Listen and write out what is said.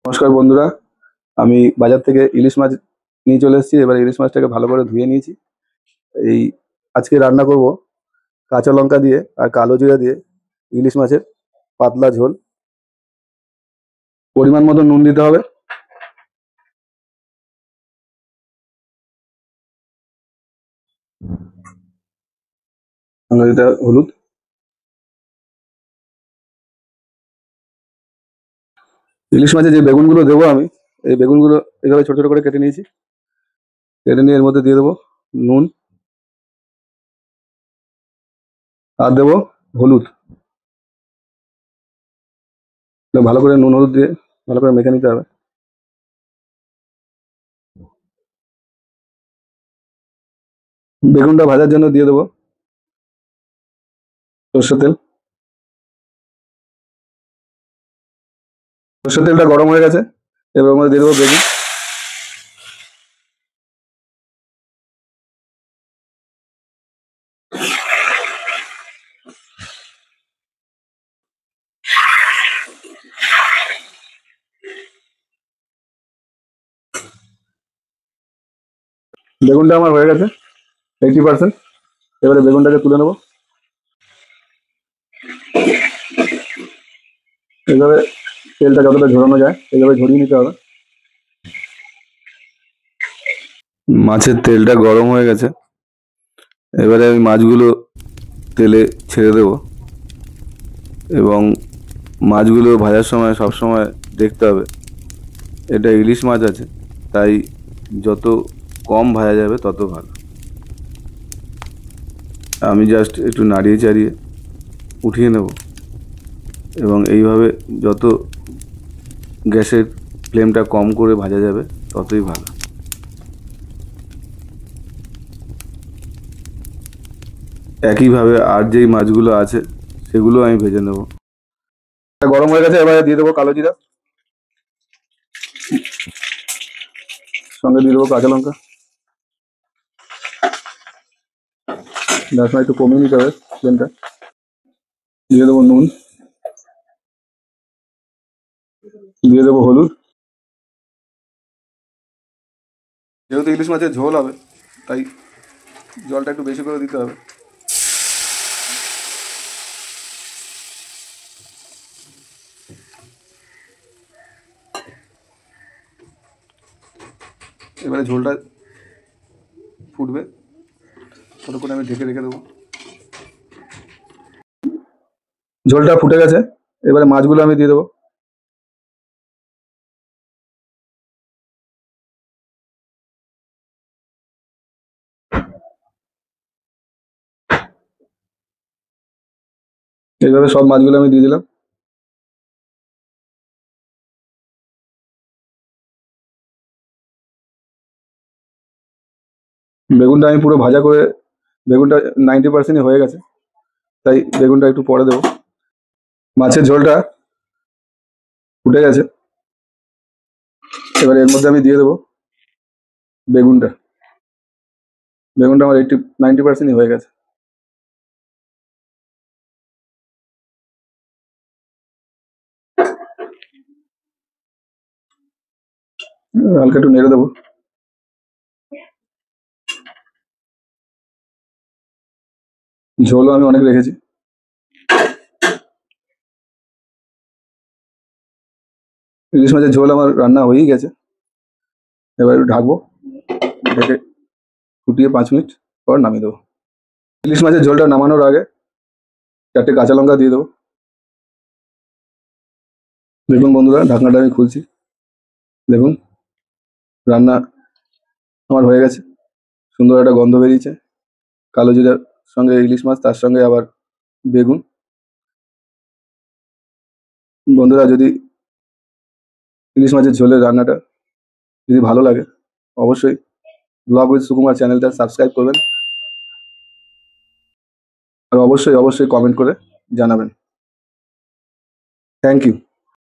নমস্কার বন্ধুরা, আমি বাজার থেকে ইলিশ মাছ নিয়ে চলে এসেছি। এবার ইলিশ মাছটাকে ভালো করে ধুয়ে নিয়েছি। এই আজকে রান্না করব কাঁচা লঙ্কা দিয়ে আর কালো জিরা দিয়ে ইলিশ মাছের পাতলা ঝোল। পরিমাণ মতো নুন দিতে হবে, সঙ্গে দিতে হবে হলুদ। ইলিশ মাছের যে বেগুনগুলো দেবো আমি, এই বেগুনগুলো এভাবে ছোট ছোট করে কেটে নিয়েছি। কেটে নিয়ে এর মধ্যে দিয়ে দেবো নুন আর দেবো হলুদ। ভালো করে নুন হলুদ দিয়ে ভালো করে মেখে নিতে হবে। বেগুনটা ভাজার জন্য দিয়ে দেবো সর্ষের তেল। সর্ষের তেলটা গরম হয়ে গেছে, এবার আমরা দিয়ে দেবো বেগুন। বেগুনটা আমার হয়ে গেছে 80%। এবারে বেগুনটাকে তুলে নেবো। এইভাবে তেলটা যতটা ঝরানো যায় এইভাবে ঝরিয়ে নিতে হবে। মাছের তেলটা গরম হয়ে গেছে, এবারে আমি মাছগুলো তেলে ছেড়ে দেব। এবং মাছগুলো ভাজার সময় সব সময় দেখতে হবে এটা ইলিশ মাছ আছে, তাই যত কম ভাজা যাবে তত ভালো। আমি জাস্ট একটু নাড়িয়ে চাড়িয়ে উঠিয়ে নেব এবং এইভাবে যত গ্যাসের ফ্লেমটা কম করে ভাজা যাবে ততই ভালো। একইভাবে আর যেই মাছগুলো আছে সেগুলো আমি ভেজে নেব। গরম হয়ে গেছে, এবারে দিয়ে দেবো কালো জিরা, সঙ্গে দিয়ে দেবো কাঁচা লঙ্কা। গ্যাসটা একটু কমিয়ে নিতে হবে ফ্লেমটা। দিয়ে দেবো নুন, দিয়ে দেবো হলুদ। যেহেতু ইলিশ মাছের ঝোল হবে তাই জলটা একটু বেশি করে দিতে হবে। এবারে ঝোলটা ফুটবে, ততক্ষণ আমি ঢেকে রেখে দেবো। ঝোলটা ফুটে গেছে, এবারে মাছগুলো আমি দিয়ে দেবো। এইভাবে সব মাছগুলো আমি দিয়ে দিলাম। বেগুনটা আমি পুরো ভাজা করে, বেগুনটা 90%ই হয়ে গেছে, তাই বেগুনটা একটু পরে দেবো। মাছের ঝোলটা ফুটে গেছে, এবার এর মধ্যে আমি দিয়ে দেবো বেগুনটা। বেগুনটা আমার 90%ই হয়ে গেছে। হালকা একটু নেড়ে দেবো। ঝোলও আমি অনেক রেখেছি। ইলিশ মাছের ঝোল আমার রান্না হয়েই গেছে, এবার একটু ঢাকবো, ঢেকে ফুটিয়ে 5 মিনিট পর নামিয়ে দেবো। ইলিশ মাছের ঝোলটা নামানোর আগে 4টে কাঁচা লঙ্কা দিয়ে দেবো। দেখুন বন্ধুরা, ঢাকনাটা আমি খুলছি, দেখুন রান্না আমার হয়ে গেছে। সুন্দর একটা গন্ধ বেরিয়েছে। কালো জিরার সঙ্গে ইলিশ মাছ, তার সঙ্গে আবার বেগুন। বন্ধুরা, যদি ইলিশ মাছের ঝোলের রান্নাটা যদি ভালো লাগে অবশ্যই ব্লগ উইথ সুকুমার চ্যানেলটা সাবস্ক্রাইব করবেন আর অবশ্যই অবশ্যই কমেন্ট করে জানাবেন। Thank you.